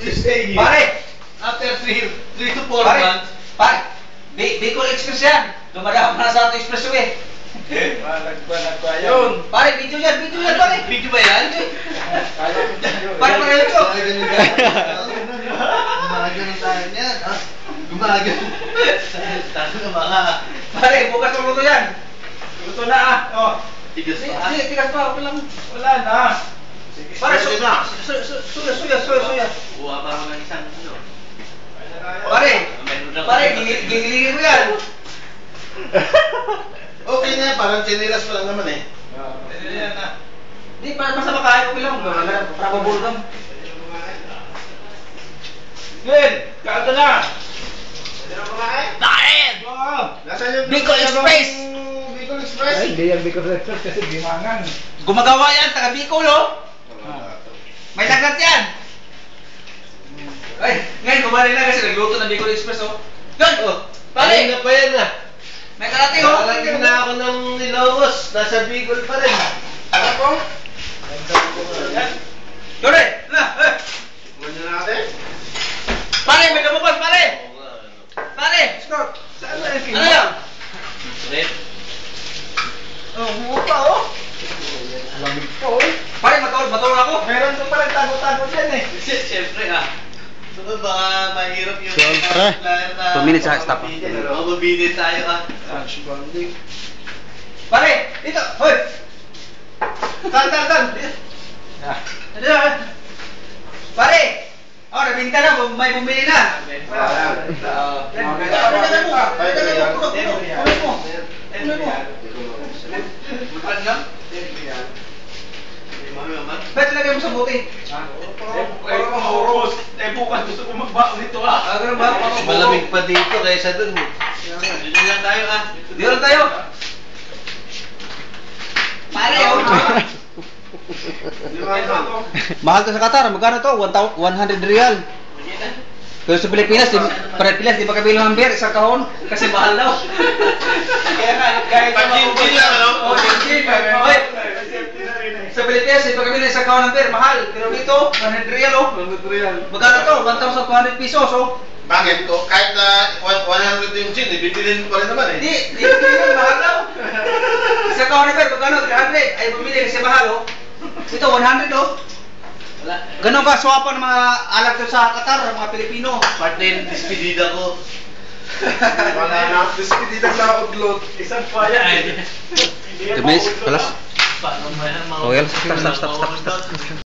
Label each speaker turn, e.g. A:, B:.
A: You stay here.
B: Pare!
A: After 3 to 4
B: Pare!
A: months.
B: Pare! Bicol Express yan! Dumadaan pa na sa ating expressway.
A: Yun.
B: Pare, video yan pare!
A: Video ba yan?
B: Pare, pare ito!
A: Gumagano tayo niyan. Gumagano. Tago na mga.
B: Pare, bukas ang luto yan!
A: Luto na ah. Oh. Tigas
B: Sige,
A: pa.
B: tigas pa, wala
A: Wala na.
B: Pare, suya.
A: Buha pa ako ng isang ano.
B: Pare, gigilingin mo yan!
C: Okay na, parang chinilas pa lang naman eh.
A: Yan na.
B: Di, basta makain ko lang. Para mabulgam.
A: Good. Kaldo na.
B: Kain!
A: Oo.
C: Nasaan yung
B: Bicol Express!
C: Bicol Express?
D: Ay, hindi yan Bicol Express kasi Bimangan.
B: Gumagawa yan, taga Bicol, oh! May lagat yan! Ay, ngayon kumali na kasi nagluto ng Bicol Express, oh. Yun!
C: Oh,
B: Pare!
C: na pa yan ah.
B: May karating, oh!
C: Nalagyan na ako ng Ilocos, nasa Bicol pa rin.
B: Ano po? Dore!
C: Muna natin?
B: Pare, may lumabas, pare! Pare! Scott!
A: Saan na yung
B: Ano yan?
A: Red.
B: Oh, buka, oh!
A: Lamig ka, oy.
B: Pare, matulog ako!
A: Meron ka pala tago-tago dyan eh.
C: Siyempre ah. So baka mahirap yung...
D: Siyempre.
B: 2 minutes ha, stop.
C: Mababinin tayo ah.
B: Pare! Dito! Hoy! Tan! Ano yan? Pare! Oh, nabinta na, may bumili na! Ba't lagay mo sa buti?
A: Bukas gusto ko magbaon nito ah.
B: Ganun ba?
C: Malamig pa dito kaysa dun.
A: Dito lang tayo ah.
B: Di lang tayo! Pare, oh! Mahal to sa Qatar, magkano to? 100 real. Pero sa Pilipinas, di ba kabilang ng beer, isang kahon? Kasi mahal daw. Kaya
C: Pag-gin lang, ano?
B: Oh, gin. Oy, sa Pilipinas, di ba kabilang isang kahon ng beer, mahal. Pero dito, 100 real, oh.
A: 100 real.
B: Magkano to? 1,200 pesos, oh.
C: Bakit ko? Kahit na 100 yung gin, ibibilin pa rin naman eh.
B: Di kabilang, mahal daw. Isang kahon ng beer, magkano? 300. Ay, bumili kasi mahal, oh. Ito, 100, oh. Ganon ka swapan ng mga alag to sa Qatar, mga Pilipino.
C: Part na yung despedida ko.
A: Wala na. Despedida na udlot. Isang paya eh.
B: Tumis, kalas.
C: Paano ba yan?
B: Oh, yan. Stop.